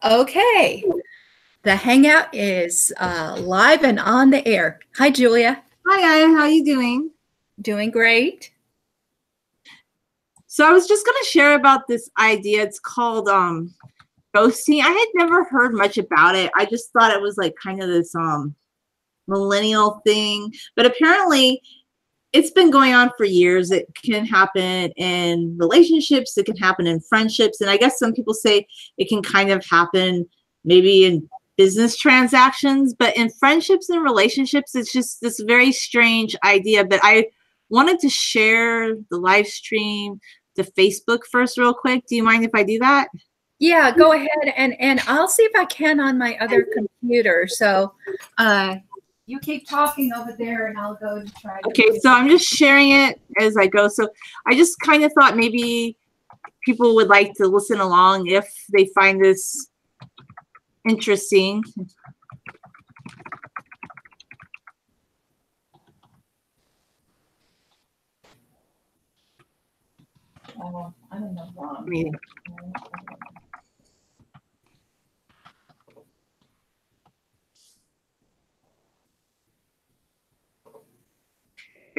Okay, the hangout is live and on the air. Hi, Julia. Hi, Aya. How are you doing? Doing great. So I was just going to share about this idea. It's called ghosting. I had never heard much about it. I just thought it was like kind of this millennial thing. But apparently it's been going on for years. It can happen in relationships. It can happen in friendships. And I guess some people say it can kind of happen maybe in business transactions. But in friendships and relationships, it's just this very strange idea. But I wanted to share the live stream to Facebook first real quick. Do you mind if I do that? Yeah, go ahead and I'll see if I can on my other computer. So you keep talking over there and I'll go to try to. Okay, so I'm just sharing it as I go. So I just kind of thought maybe people would like to listen along if they find this interesting. I don't know why.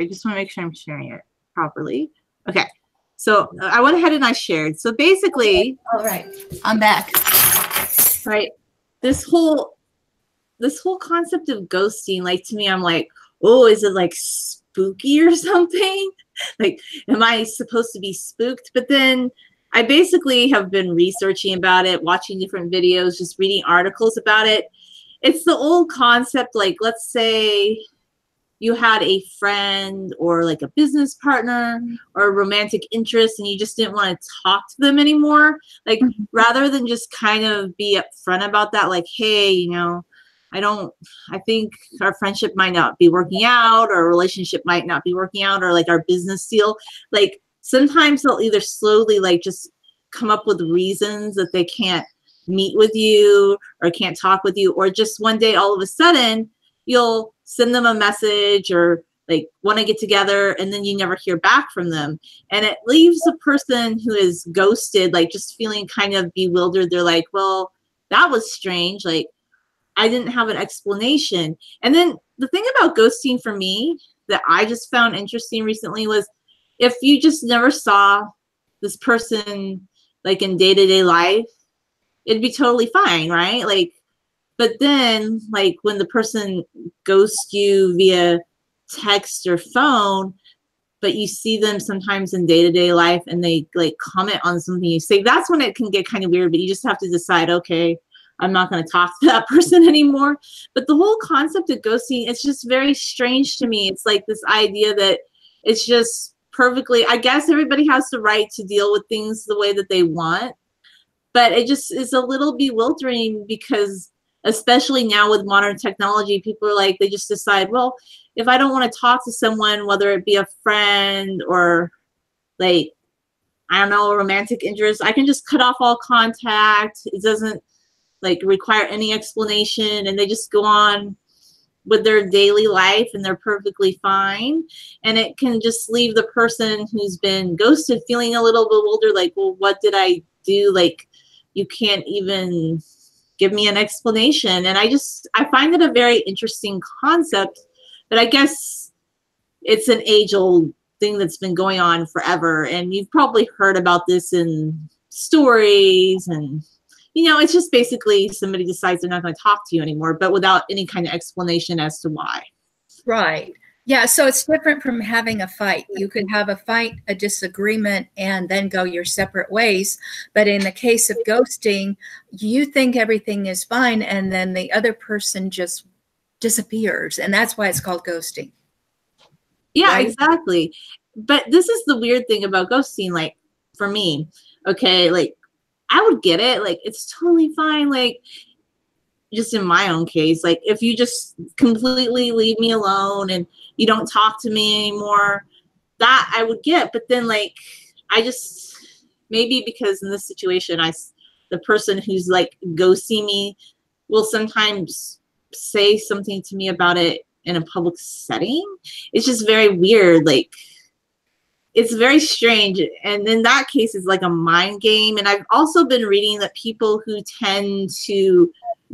I just want to make sure I'm sharing it properly. Okay, so I went ahead and I shared. So basically, all right, I'm back. Right, this whole concept of ghosting, like to me, I'm like, oh, is it like spooky or something? Like, am I supposed to be spooked? But then I basically have been researching about it, watching different videos, just reading articles about it. It's the old concept, like let's say you had a friend or like a business partner or a romantic interest and you just didn't want to talk to them anymore. Like rather than just kind of be upfront about that, like, hey, you know, I think our friendship might not be working out, or our relationship might not be working out, or like our business deal. Like sometimes they'll either slowly like just come up with reasons that they can't meet with you or can't talk with you, or just one day all of a sudden you'll send them a message or like want to get together and then you never hear back from them. And it leaves a person who is ghosted like just feeling kind of bewildered. They're like, well, that was strange. Like I didn't have an explanation. And then the thing about ghosting for me that I just found interesting recently was if you just never saw this person like in day-to-day life, it'd be totally fine, right? Like, but then like when the person ghosts you via text or phone, but you see them sometimes in day-to-day life and they like comment on something you say, that's when it can get kind of weird. But you just have to decide, okay, I'm not going to talk to that person anymore. But the whole concept of ghosting, it's just very strange to me. It's like this idea that it's just perfectly, I guess everybody has the right to deal with things the way that they want, but it just is a little bewildering because especially now with modern technology, people are like, they just decide, well, if I don't want to talk to someone, whether it be a friend or like, I don't know, a romantic interest, I can just cut off all contact. It doesn't like require any explanation, and they just go on with their daily life and they're perfectly fine. And it can just leave the person who's been ghosted feeling a little bewildered, like, well, what did I do? Like, you can't even give me an explanation. And I find it a very interesting concept, but I guess it's an age-old thing that's been going on forever. And you've probably heard about this in stories, and you know, it's just basically somebody decides they're not going to talk to you anymore, but without any kind of explanation as to why. Right. Yeah, so it's different from having a fight. You could have a fight, a disagreement, and then go your separate ways. But in the case of ghosting, you think everything is fine, and then the other person just disappears. And that's why it's called ghosting. Yeah, right? Exactly. But this is the weird thing about ghosting, like, for me, okay, like, I would get it. Like, it's totally fine. Like, just in my own case, like if you just completely leave me alone and you don't talk to me anymore, that I would get. But then like, I just, maybe because in this situation, the person who's like ghosting me will sometimes say something to me about it in a public setting. It's just very weird. Like, it's very strange. And in that case, it's like a mind game. And I've also been reading that people who tend to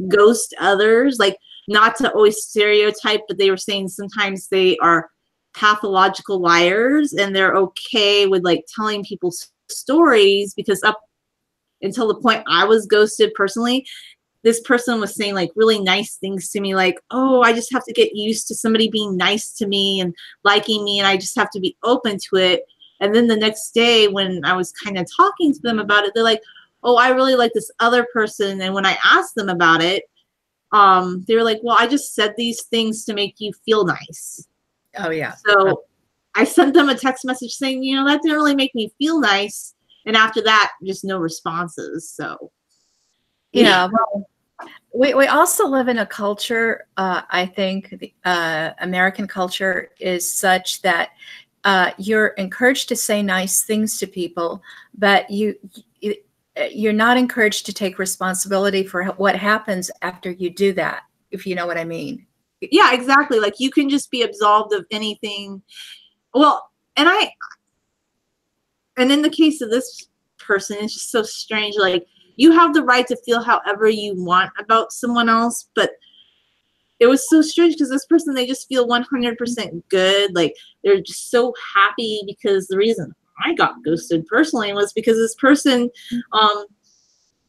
ghost others, like, not to always stereotype, but they were saying sometimes they are pathological liars and they're okay with like telling people stories, because up until the point I was ghosted personally, this person was saying like really nice things to me, like, oh, I just have to get used to somebody being nice to me and liking me, and I just have to be open to it. And then the next day when I was kind of talking to them about it, they're like, oh, I really like this other person. And when I asked them about it, they were like, well, I just said these things to make you feel nice. Oh, yeah. So I sent them a text message saying, you know, that didn't really make me feel nice. And after that, just no responses. So, yeah. Well, we also live in a culture, I think the American culture is such that you're encouraged to say nice things to people, but you're not encouraged to take responsibility for what happens after you do that, if you know what I mean. Yeah, exactly. Like, you can just be absolved of anything. Well, and in the case of this person, it's just so strange. Like, you have the right to feel however you want about someone else, but it was so strange because this person, they just feel 100% good. Like, they're just so happy, because the reason I got ghosted personally was because this person,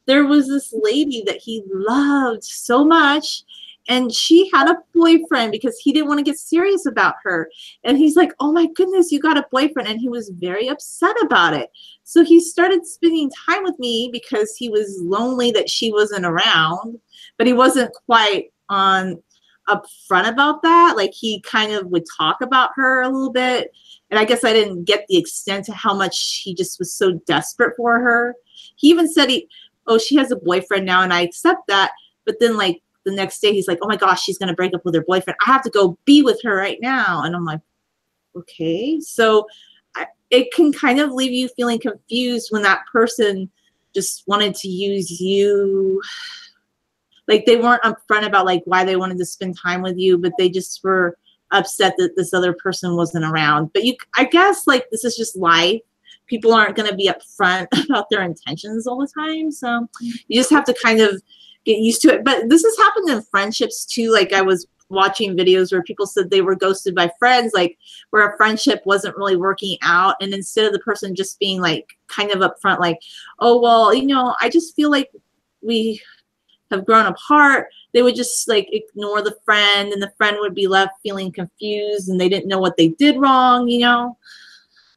there was this lady that he loved so much, and she had a boyfriend because he didn't want to get serious about her. And he's like, oh my goodness, you got a boyfriend. And he was very upset about it. So he started spending time with me because he was lonely that she wasn't around, but he wasn't quite upfront about that. Like, he kind of would talk about her a little bit. And I guess I didn't get the extent to how much he just was so desperate for her. He even said oh, she has a boyfriend now, and I accept that. But then, like, the next day, he's like, oh my gosh, she's going to break up with her boyfriend. I have to go be with her right now. And I'm like, okay. So it can kind of leave you feeling confused when that person just wanted to use you. Like, they weren't upfront about like why they wanted to spend time with you, but they just were upset that this other person wasn't around. But I guess, like, this is just life. People aren't going to be upfront about their intentions all the time. So you just have to kind of get used to it. But this has happened in friendships too. Like, I was watching videos where people said they were ghosted by friends, like where a friendship wasn't really working out. And instead of the person just being like kind of upfront, like, oh, well, you know, I just feel like we have grown apart, they would just like ignore the friend, and the friend would be left feeling confused and they didn't know what they did wrong, you know?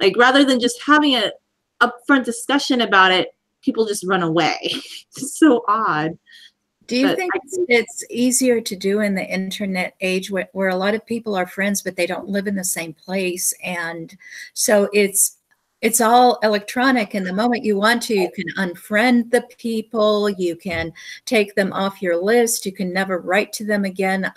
Like, rather than just having a upfront discussion about it, people just run away. It's so odd. Do you think it's easier to do in the internet age where a lot of people are friends, but they don't live in the same place? And so it's all electronic, and the moment you want to, you can unfriend the people, you can take them off your list, you can never write to them again,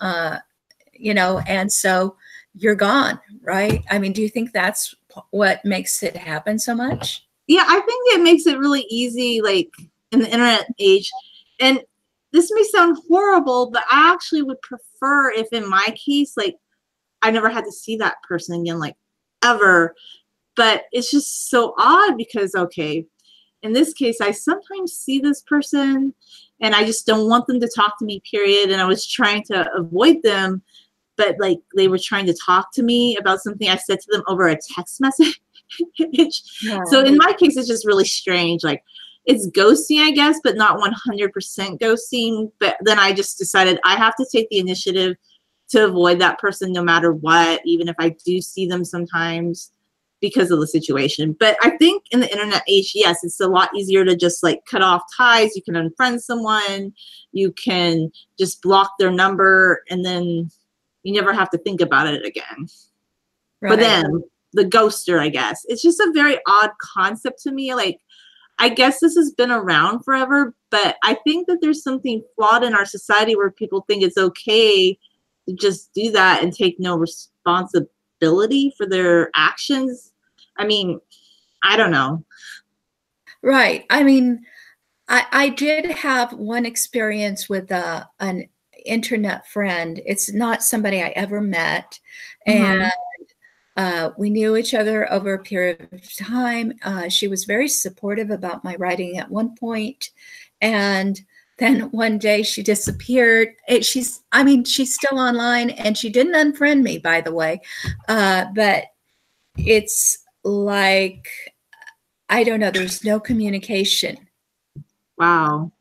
you know, and so you're gone, right? I mean, do you think that's what makes it happen so much? Yeah, I think it makes it really easy, like, in the internet age. And this may sound horrible, but I actually would prefer if, in my case, like, I never had to see that person again, like, ever. But it's just so odd because, okay, in this case, I sometimes see this person and I just don't want them to talk to me, period. And I was trying to avoid them, but like, they were trying to talk to me about something I said to them over a text message. Yeah. So in my case, it's just really strange. Like, it's ghosting, I guess, but not 100% ghosting. But then I just decided I have to take the initiative to avoid that person no matter what, even if I do see them sometimes, because of the situation. But I think in the internet age, yes, it's a lot easier to just like cut off ties. You can unfriend someone, you can just block their number, and then you never have to think about it again. Right. But then the ghoster, I guess, it's just a very odd concept to me. Like, I guess this has been around forever, but I think that there's something flawed in our society where people think it's okay to just do that and take no responsibility for their actions. I mean, I don't know. Right. I mean, I did have one experience with an internet friend. It's not somebody I ever met. And We knew each other over a period of time. She was very supportive about my writing at one point, and then one day she disappeared. She's still online, and she didn't unfriend me, by the way. But it's like, I don't know, there's no communication. Wow.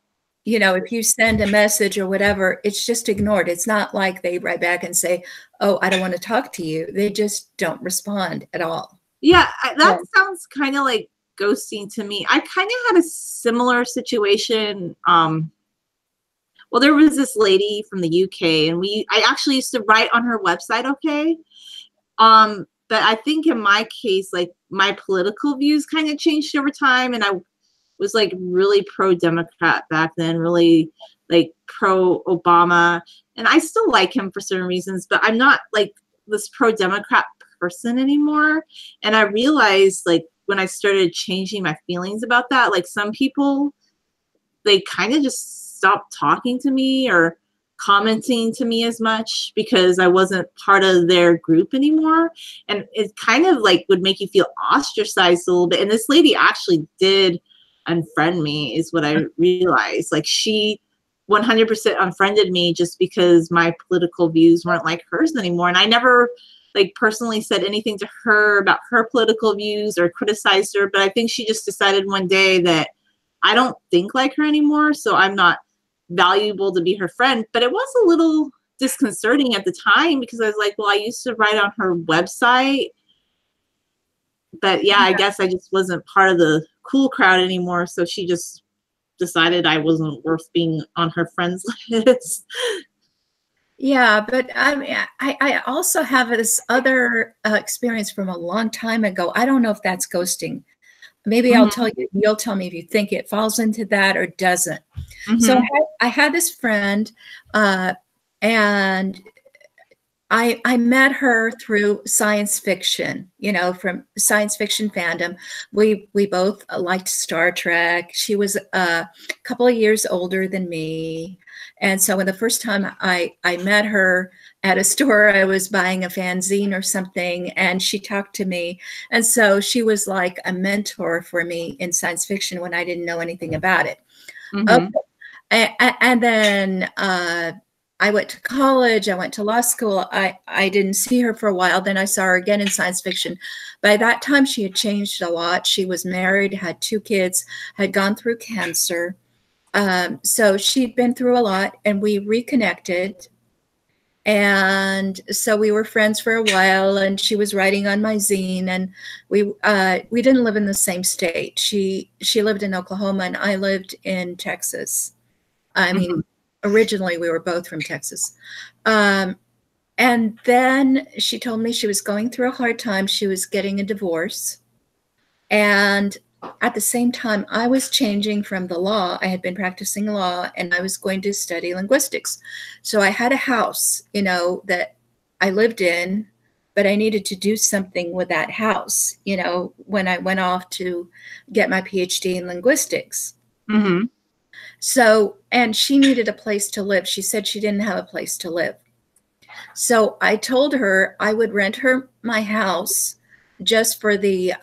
You know, if you send a message or whatever, it's just ignored. It's not like they write back and say, oh, I don't want to talk to you. They just don't respond at all. Yeah, that sounds kind of like ghosting to me. I kind of had a similar situation. Well, there was this lady from the UK, and I actually used to write on her website, okay? But I think in my case, like, my political views kind of changed over time, and I was like really pro-Democrat back then, really like pro-Obama, and I still like him for certain reasons, but I'm not like this pro-Democrat person anymore. And I realized, like, when I started changing my feelings about that, like, some people, they kind of just stopped talking to me or commenting to me as much because I wasn't part of their group anymore. And it kind of like would make you feel ostracized a little bit. And this lady actually did unfriend me, is what I realized. Like, she 100% unfriended me just because my political views weren't like hers anymore. And I never like personally said anything to her about her political views or criticized her, but I think she just decided one day that I don't think like her anymore, so I'm not valuable to be her friend. But it was a little disconcerting at the time because I was like, well, I used to write on her website, but yeah, I guess I just wasn't part of the cool crowd anymore, so she just decided I wasn't worth being on her friends list. Yeah, but I mean, I also have this other experience from a long time ago. I don't know if that's ghosting. Maybe I'll tell you, you'll tell me if you think it falls into that or doesn't. So I had this friend, and I met her through science fiction, you know, from science fiction fandom. We both liked Star Trek. She was a couple of years older than me. And so when the first time I met her at a store, I was buying a fanzine or something, and she talked to me. And so she was like a mentor for me in science fiction when I didn't know anything about it. Okay. And then I went to college, I went to law school. I didn't see her for a while. Then I saw her again in science fiction. By that time, she had changed a lot. She was married, had 2 kids, had gone through cancer. So she'd been through a lot, and we reconnected. And so we were friends for a while, and she was writing on my zine, and we didn't live in the same state. She lived in Oklahoma, and I lived in Texas. I mean, originally we were both from Texas. And then she told me she was going through a hard time. She was getting a divorce. And at the same time, I was changing from the law. I had been practicing law, and I was going to study linguistics. So I had a house, you know, that I lived in, but I needed to do something with that house, you know, when I went off to get my PhD in linguistics. So, and she needed a place to live. She said she didn't have a place to live. So I told her I would rent her my house just for the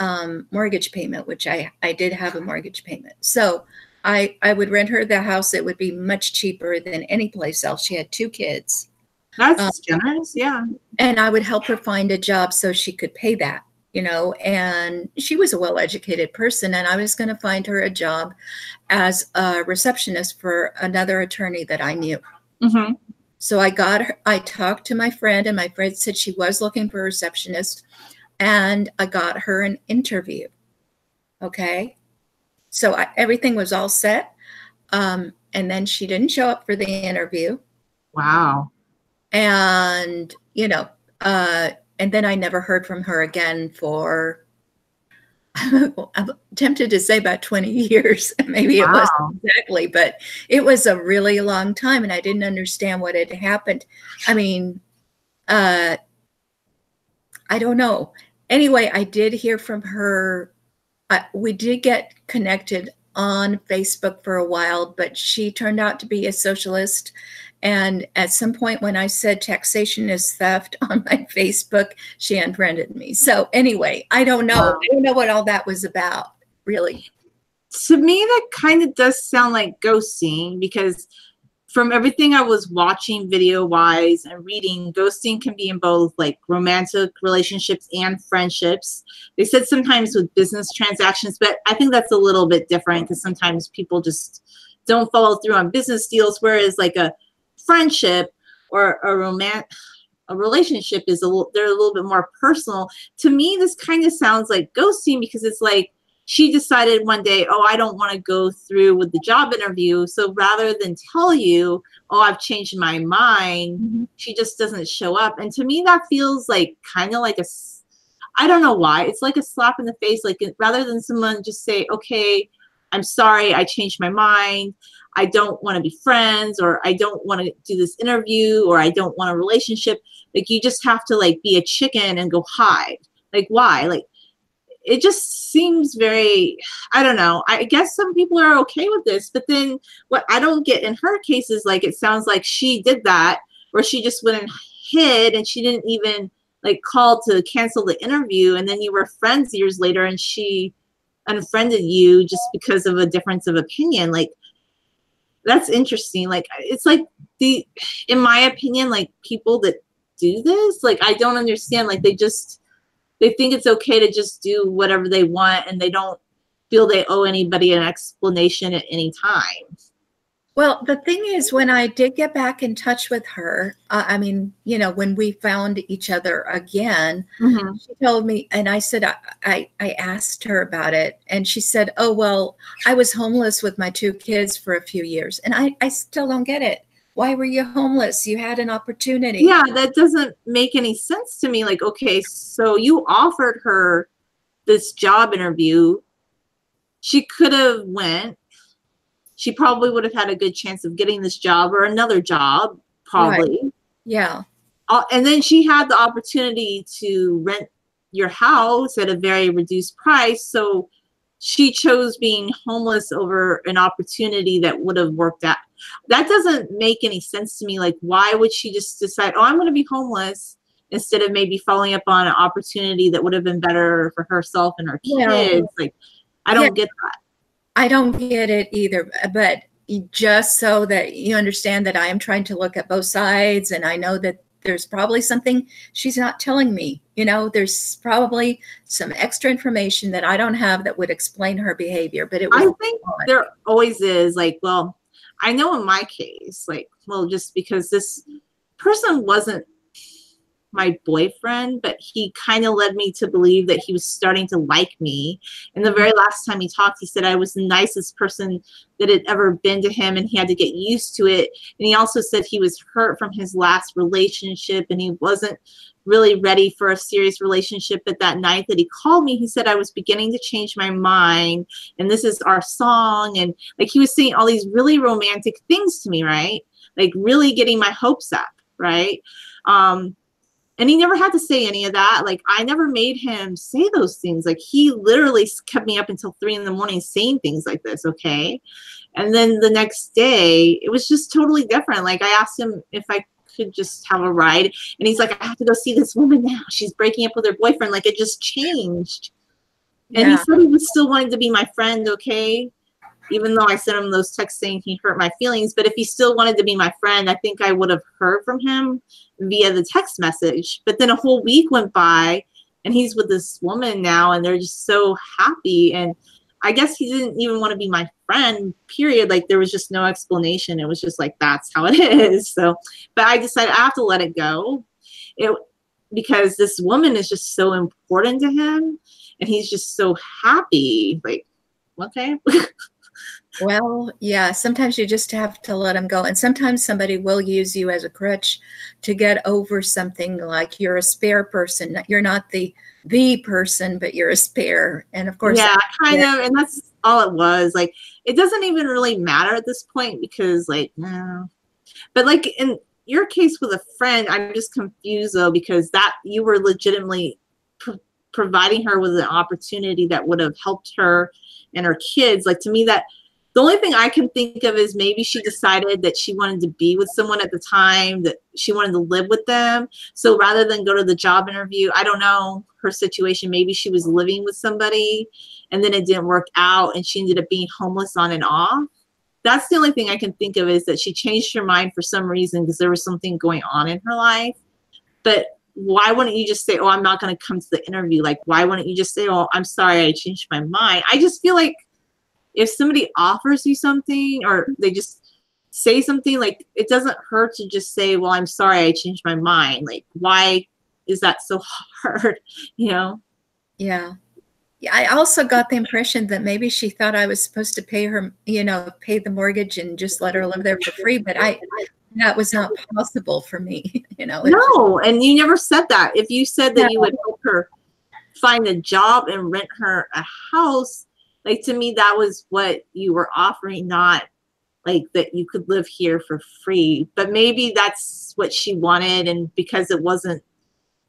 mortgage payment, which I did have a mortgage payment. So I would rent her the house. It would be much cheaper than any place else. She had 2 kids. That's generous, yeah. And I would help her find a job so she could pay that, you know, and she was a well-educated person, and I was going to find her a job as a receptionist for another attorney that I knew. So I got her, I talked to my friend, and my friend said she was looking for a receptionist, and I got her an interview. Okay. So everything was all set. And then she didn't show up for the interview. Wow. And, you know, and then I never heard from her again for, I'm tempted to say about 20 years. Maybe it wasn't exactly, but it was a really long time, and I didn't understand what had happened. I mean, I don't know. Anyway, I did hear from her. We did get connected on Facebook for a while, but she turned out to be a socialist, And at some point when I said taxation is theft on my Facebook, she unfriended me. So anyway, I don't know. Wow. I don't know what all that was about, really. To me, that kind of does sound like ghosting, because from everything I was watching video-wise and reading, ghosting can be in both like romantic relationships and friendships. They said sometimes with business transactions, but I think that's a little bit different, because sometimes people just don't follow through on business deals, whereas like a friendship or a relationship is they're a little bit more personal. To me, this kind of sounds like ghosting, because it's like she decided one day, oh, I don't want to go through with the job interview. So rather than tell you, oh, I've changed my mind, she just doesn't show up. And to me, that feels like kind of like I don't know why. It's like a slap in the face. Like rather than someone just say, okay, I'm sorry, I changed my mind. I don't want to be friends, or I don't want to do this interview, or I don't want a relationship. Like you just have to like be a chicken and go hide. Like why? Like, it just seems very, I don't know. I guess some people are okay with this, but then what I don't get in her case is like, it sounds like she did that, or she just went and hid, and she didn't even like call to cancel the interview. And then you were friends years later and she unfriended you just because of a difference of opinion. Like, that's interesting. Like, it's like in my opinion, like people that do this, like, I don't understand. Like, they think it's okay to just do whatever they want, and they don't feel they owe anybody an explanation at any time. Well, the thing is, when I did get back in touch with her, I mean, you know, when we found each other again, she told me, and I said, I asked her about it, and she said, oh, well, I was homeless with my 2 kids for a few years. And I still don't get it. Why were you homeless? You had an opportunity. Yeah, that doesn't make any sense to me. Like, okay, so you offered her this job interview. She could have went. She probably would have had a good chance of getting this job or another job, probably. Right. Yeah. And then she had the opportunity to rent your house at a very reduced price. So she chose being homeless over an opportunity that would have worked out. That doesn't make any sense to me. Like, why would she just decide, oh, I'm going to be homeless, instead of maybe following up on an opportunity that would have been better for herself and her kids? Like, I don't get that. I don't get it either. But just so that you understand that I am trying to look at both sides, and I know that there's probably something she's not telling me. You know, there's probably some extra information that I don't have that would explain her behavior. But I think there always is. Like, well, I know in my case, like, well, just because this person wasn't my boyfriend, but he kind of led me to believe that he was starting to like me. And the very last time he talked, he said I was the nicest person that had ever been to him, and he had to get used to it. And he also said he was hurt from his last relationship, and he wasn't really ready for a serious relationship. But that night that he called me, he said I was beginning to change my mind, and this is our song. And like, he was saying all these really romantic things to me, right? Like, really getting my hopes up, right? And he never had to say any of that. Like, I never made him say those things. Like, he literally kept me up until 3 a.m. saying things like this, okay? And then the next day, it was just totally different. Like, I asked him if I could just have a ride, and he's like, I have to go see this woman now. She's breaking up with her boyfriend. Like, it just changed. And he said he was still wanting to be my friend, okay? Even though I sent him those texts saying he hurt my feelings. But if he still wanted to be my friend, I think I would have heard from him via the text message. But then a whole week went by, and he's with this woman now, and they're just so happy. And I guess he didn't even want to be my friend, period. Like, there was just no explanation. It was just like, that's how it is. So, but I decided I have to let it go. Because this woman is just so important to him, and he's just so happy. Like, okay. Well, yeah, sometimes you just have to let them go. And sometimes somebody will use you as a crutch to get over something. Like, you're a spare person. You're not the person, but you're a spare. And of course, yeah, kind of. And that's all it was. Like, it doesn't even really matter at this point, because like, no. But like in your case with a friend, I'm just confused though, because that you were legitimately providing her with an opportunity that would have helped her and her kids. Like, to me, that The only thing I can think of is maybe she decided that she wanted to be with someone at the time, that she wanted to live with them. So rather than go to the job interview, I don't know her situation. Maybe she was living with somebody and then it didn't work out and she ended up being homeless on and off. That's the only thing I can think of, is that she changed her mind for some reason because there was something going on in her life. But why wouldn't you just say, oh, I'm not going to come to the interview? Like, why wouldn't you just say, oh, I'm sorry, I changed my mind? I just feel like if somebody offers you something or they just say something, like, it doesn't hurt to just say, well, I'm sorry, I changed my mind. Like, why is that so hard? You know? Yeah. Yeah, I also got the impression that maybe she thought I was supposed to pay her, you know, pay the mortgage and just let her live there for free. But that was not possible for me, you know. No, and you never said that. If you said that you would help her find a job and rent her a house, like, to me, that was what you were offering, not like that you could live here for free. But maybe that's what she wanted, and because it wasn't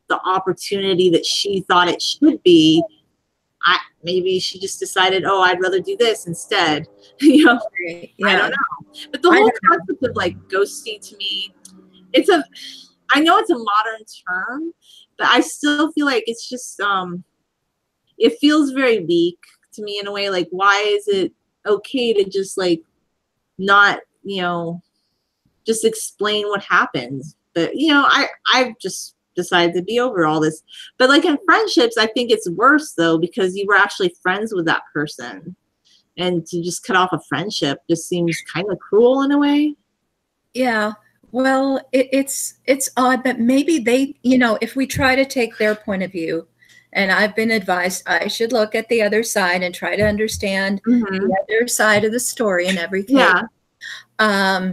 the opportunity that she thought it should be, maybe she just decided, oh, I'd rather do this instead. You know, yeah. I don't know. But the whole concept of like ghosting, to me, I know it's a modern term, but I still feel like it's just, it feels very weak to me in a way. Like, why is it okay to just like not, you know, just explain what happens? But, you know, I've just decided to be over all this. But like in friendships, I think it's worse though, because you were actually friends with that person, and to just cut off a friendship just seems kind of cruel in a way. Yeah. Well, it's odd, but maybe they, you know, if we try to take their point of view, and I've been advised I should look at the other side and try to understand the other side of the story in every case. Yeah.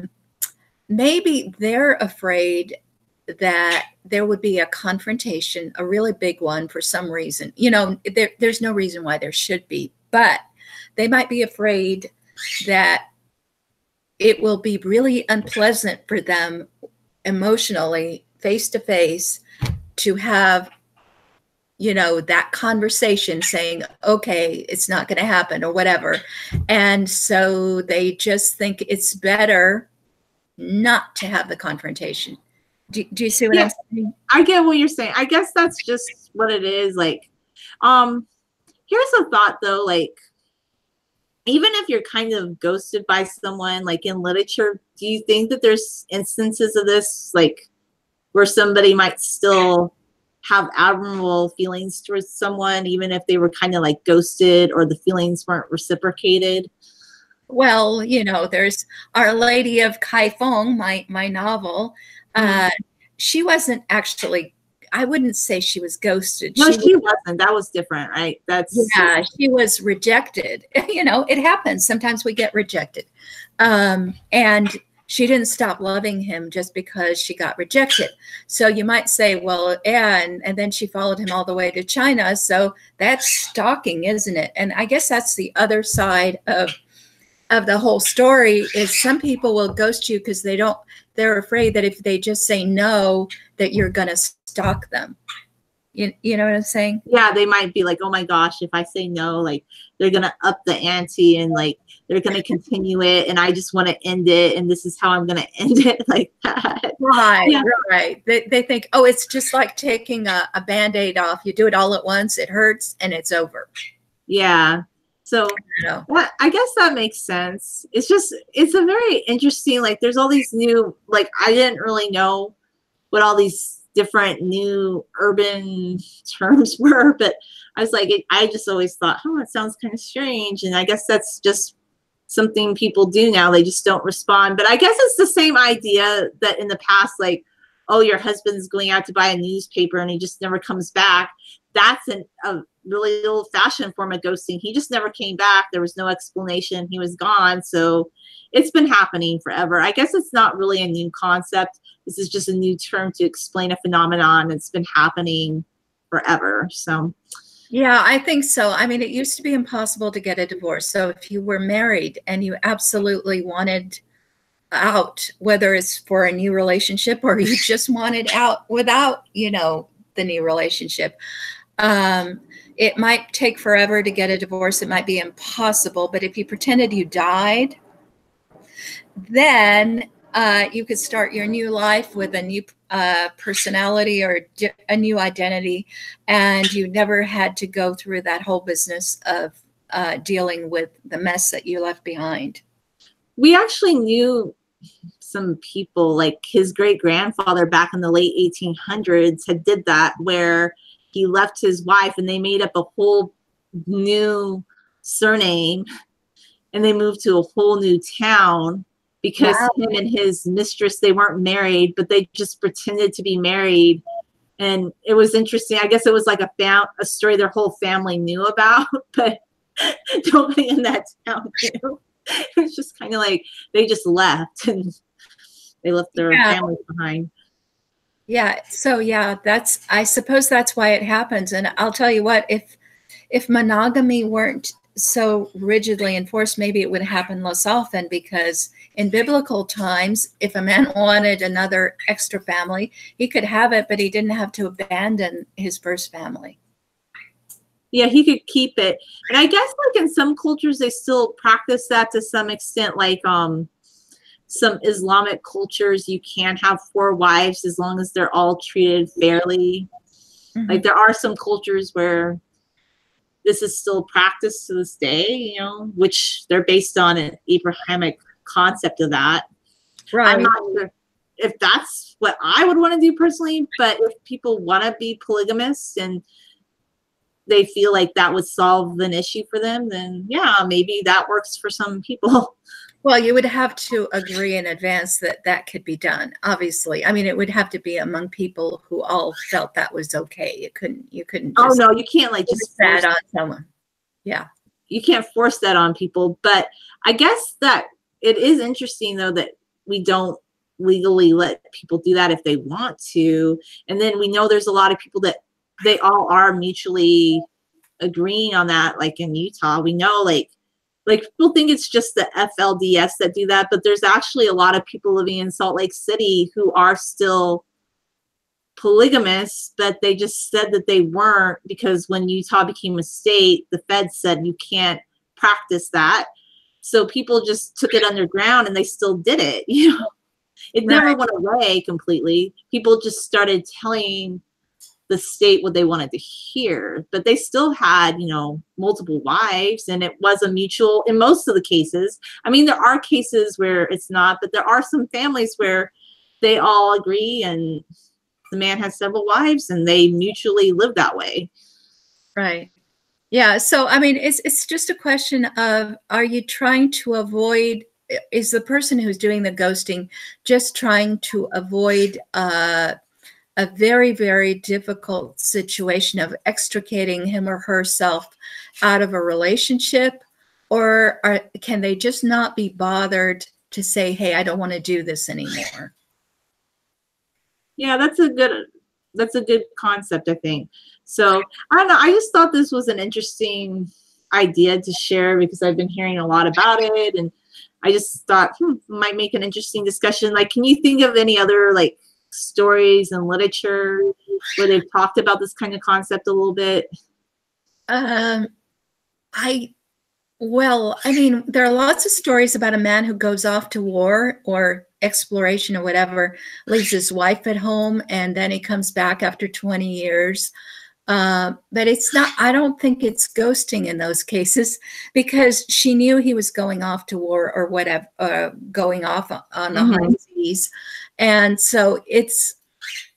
Maybe they're afraid that there would be a confrontation, a really big one for some reason. You know, there's no reason why there should be, but they might be afraid that it will be really unpleasant for them emotionally, face to face, to have, you know, that conversation saying, okay, it's not going to happen or whatever. And so they just think it's better not to have the confrontation. Do you see what I'm saying? I get what you're saying. I guess that's just what it is. Like, here's a thought though, like, even if you're kind of ghosted by someone, like in literature, do you think that there's instances of this, like, where somebody might still have admirable feelings towards someone, even if they were kind of like ghosted or the feelings weren't reciprocated? Well, you know, there's Our Lady of Kai Feng, my novel. She wasn't actually, I wouldn't say she was ghosted. No, she wasn't. That was different, right? Yeah, she was rejected. You know, it happens. Sometimes we get rejected. And she didn't stop loving him just because she got rejected. So you might say, well, and then she followed him all the way to China. So that's stalking, isn't it? And I guess that's the other side of the whole story, is some people will ghost you because they're afraid that if they just say no, that you're going to stalk them. You know what I'm saying? Yeah, they might be like, oh my gosh, if I say no, like, they're going to up the ante and like they're going to continue it, and I just want to end it, and this is how I'm going to end it, like that. Right, yeah. Right. They think, oh, it's just like taking a Band-Aid off. You do it all at once, it hurts, and it's over. Yeah. So I guess that makes sense. It's a very interesting, like, there's all these new, like, I didn't really know what all these different new urban terms were, but I was like, I just always thought, oh, it sounds kind of strange. And I guess that's just something people do now. They just don't respond. But I guess it's the same idea that in the past, like, oh, your husband's going out to buy a newspaper and he just never comes back. That's a really old-fashioned form of ghosting. He just never came back. There was no explanation. He was gone. So it's been happening forever. I guess it's not really a new concept. This is just a new term to explain a phenomenon. It's been happening forever. So yeah, I think so. I mean, it used to be impossible to get a divorce. So if you were married and you absolutely wanted out, whether it's for a new relationship or you just wanted out without, you know, the new relationship, It might take forever to get a divorce. It might be impossible. But if you pretended you died, then you could start your new life with a new personality or a new identity, and you never had to go through that whole business of dealing with the mess that you left behind. We actually knew some people, like his great-grandfather back in the late 1800s had did that, where he left his wife and they made up a whole new surname and they moved to a whole new town because him and his mistress, they weren't married, but they just pretended to be married. And it was interesting. I guess it was like a story their whole family knew about, but nobody in that town knew. It was just kind of like they just left and they left their families behind. Yeah. So yeah, I suppose that's why it happens. And I'll tell you what, if monogamy weren't so rigidly enforced, maybe it would happen less often, because in biblical times, if a man wanted another extra family, he could have it, but he didn't have to abandon his first family. Yeah, he could keep it. And I guess like in some cultures, they still practice that to some extent. Like some Islamic cultures, you can have 4 wives as long as they're all treated fairly. Mm-hmm. Like there are some cultures where this is still practiced to this day, you know, which they're based on an Abrahamic concept of that. Right. I'm not sure if that's what I would want to do personally, but if people want to be polygamous and they feel like that would solve an issue for them, then yeah, maybe that works for some people. Well, you would have to agree in advance that that could be done. Obviously, I mean, it would have to be among people who all felt that was okay. You couldn't. Oh no, you can't like just force that on someone. Yeah, you can't force that on people. But I guess that it is interesting though that we don't legally let people do that if they want to, and then we know there's a lot of people that they all are mutually agreeing on that. Like in Utah, we know like people think it's just the FLDS that do that, but there's actually a lot of people living in Salt Lake City who are still polygamous, but they just said that they weren't because when Utah became a state, the feds said you can't practice that. So people just took it underground and they still did it. You know, it never went away completely. People just started telling the state what they wanted to hear, but they still had, you know, multiple wives, and it was a mutual in most of the cases. I mean, there are cases where it's not, but there are some families where they all agree and the man has several wives and they mutually live that way. Right. Yeah. So, I mean, it's just a question of, are you trying to avoid, is the person who's doing the ghosting just trying to avoid a very, very difficult situation of extricating him or herself out of a relationship? Or can they just not be bothered to say, hey, I don't want to do this anymore? Yeah, that's a good concept, I think. So I don't know. I just thought this was an interesting idea to share because I've been hearing a lot about it. And I just thought, might make an interesting discussion. Like, can you think of any other like stories and literature where they've talked about this kind of concept a little bit? Well, I mean, there are lots of stories about a man who goes off to war or exploration or whatever, leaves his wife at home, and then he comes back after 20 years. But it's not, I don't think it's ghosting in those cases, because she knew he was going off to war or whatever, going off on the high seas. And so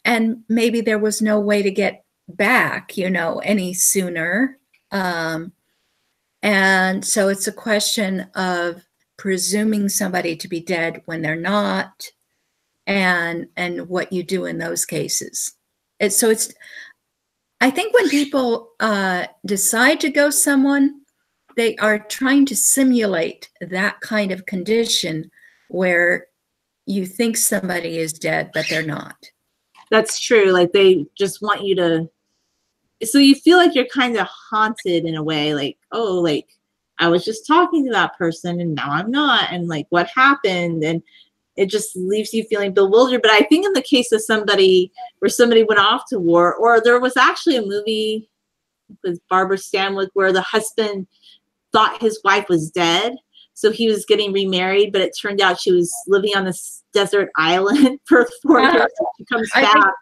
and maybe there was no way to get back, you know, any sooner. And so it's a question of presuming somebody to be dead when they're not, and what you do in those cases. I think when people decide to ghost someone, they are trying to simulate that kind of condition where you think somebody is dead, but they're not. That's true. Like they just want you to, so you feel like you're kind of haunted in a way, like, oh, like I was just talking to that person and now I'm not. And like, what happened? And it just leaves you feeling bewildered. But I think in the case of somebody where somebody went off to war, or there was actually a movie with Barbara Stanwyck, where the husband thought his wife was dead. So he was getting remarried, but it turned out she was living on this desert island for 4 years. She comes back.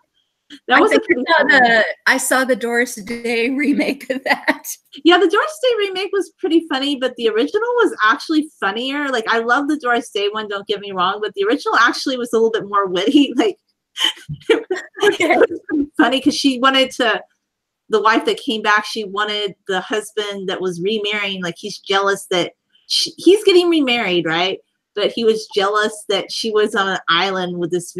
I saw the Doris Day remake of that. Yeah, the Doris Day remake was pretty funny, but the original was actually funnier. Like, I love the Doris Day one, don't get me wrong, but the original actually was a little bit more witty. Like, it was pretty funny because she wanted to, the wife that came back, she wanted the husband that was remarrying, like, he's jealous that he's getting remarried, right? But he was jealous that she was on an island with this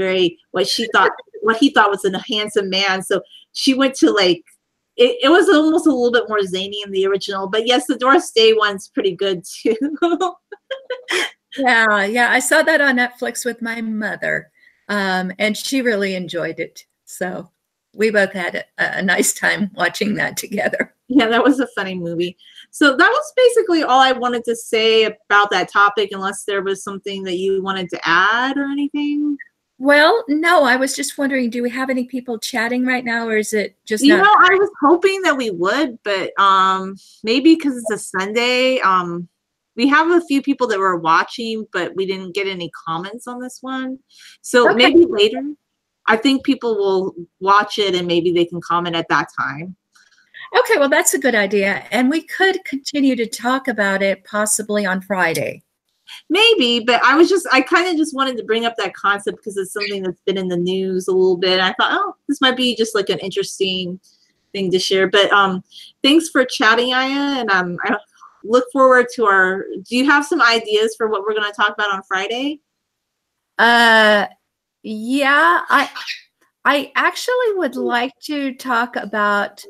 what he thought was a handsome man. So she went to, like, it was almost a little bit more zany in the original. But yes, the Doris Day one's pretty good too. Yeah, I saw that on Netflix with my mother, and she really enjoyed it. So we both had a nice time watching that together. Yeah, that was a funny movie. So that was basically all I wanted to say about that topic, unless there was something that you wanted to add or anything. Well, no, I was just wondering, do we have any people chatting right now, or is it just I was hoping that we would, but maybe because it's a Sunday, we have a few people that were watching, but we didn't get any comments on this one. So maybe later, I think people will watch it and maybe they can comment at that time. Okay, well, that's a good idea. And we could continue to talk about it possibly on Friday. Maybe, but I kind of just wanted to bring up that concept because it's something that's been in the news a little bit. I thought, oh, this might be just like an interesting thing to share. But thanks for chatting, Aya, and I look forward to do you have some ideas for what we're going to talk about on Friday? Yeah, I actually would like to talk about,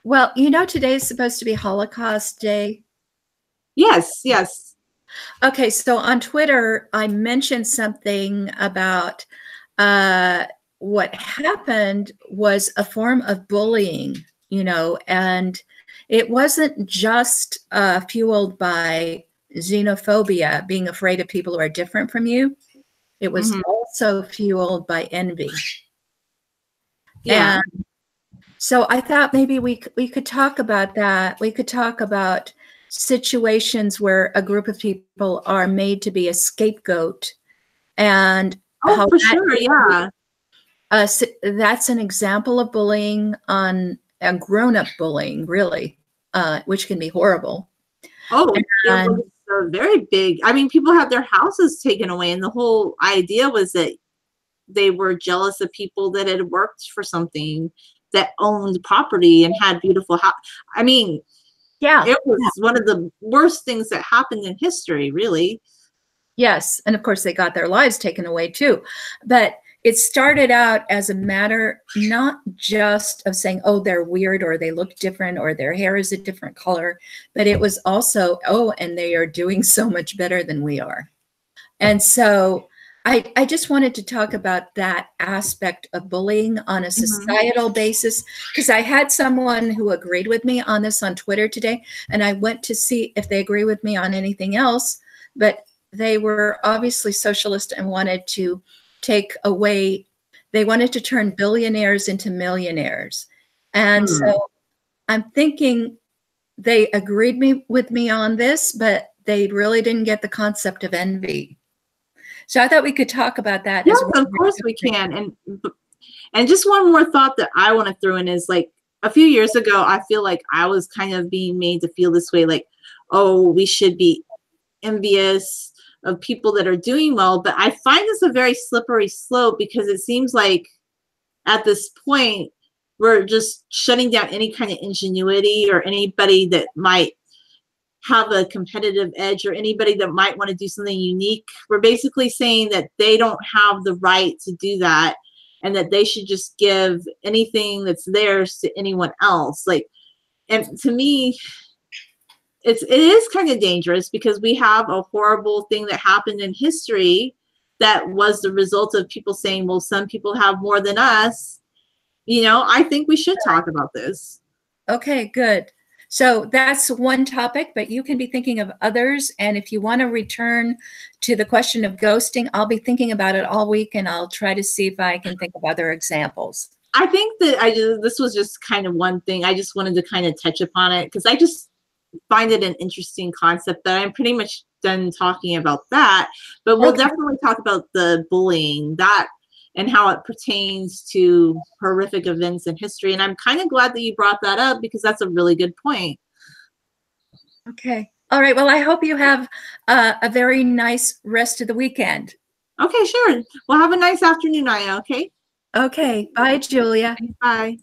well, today is supposed to be Holocaust Day. Yes. Okay, so on Twitter, I mentioned something about what happened was a form of bullying, and it wasn't just fueled by xenophobia, being afraid of people who are different from you. It was also fueled by envy. Yeah. And so I thought maybe we could talk about that. We could talk about situations where a group of people are made to be a scapegoat, and how for sure, yeah. That's an example of bullying, on a grown-up bullying, really, which can be horrible. Oh, it was very big. I mean, people had their houses taken away, and the whole idea was that they were jealous of people that had worked for something, that owned property and had beautiful house. I mean, yeah, it was one of the worst things that happened in history, really. Yes, and of course they got their lives taken away too. But it started out as a matter not just of saying, oh, they're weird, or they look different, or their hair is a different color, but it was also, oh, and they are doing so much better than we are. And so I just wanted to talk about that aspect of bullying on a societal basis, because I had someone who agreed with me on this on Twitter today, and I went to see if they agree with me on anything else, but they were obviously socialist and wanted to take away, they wanted to turn billionaires into millionaires. And so I'm thinking they agreed with me on this, but they really didn't get the concept of envy. So I thought we could talk about that. Yes, of course we can. And just one more thought that I want to throw in is, like, a few years ago, I feel like I was kind of being made to feel this way, like, oh, we should be envious of people that are doing well. But I find this a very slippery slope, because it seems like at this point, we're just shutting down any kind of ingenuity or anybody that might have a competitive edge, or anybody that might want to do something unique. We're basically saying that they don't have the right to do that, and that they should just give anything that's theirs to anyone else. Like, and to me, it is kind of dangerous, because we have a horrible thing that happened in history that was the result of people saying, well, some people have more than us. I think we should talk about this. Okay, good. So that's one topic, but you can be thinking of others. And if you want to return to the question of ghosting, I'll be thinking about it all week, and I'll try to see if I can think of other examples. I think that this was just kind of one thing. I just wanted to kind of touch upon it because I just find it an interesting concept, that I'm pretty much done talking about that. But we'll definitely talk about the bullying, that and how it pertains to horrific events in history. And I'm kind of glad that you brought that up because that's a really good point. Okay. All right. Well, I hope you have a very nice rest of the weekend. Okay, sure. Well, have a nice afternoon, Aya, okay? Okay. Bye, Julia. Bye.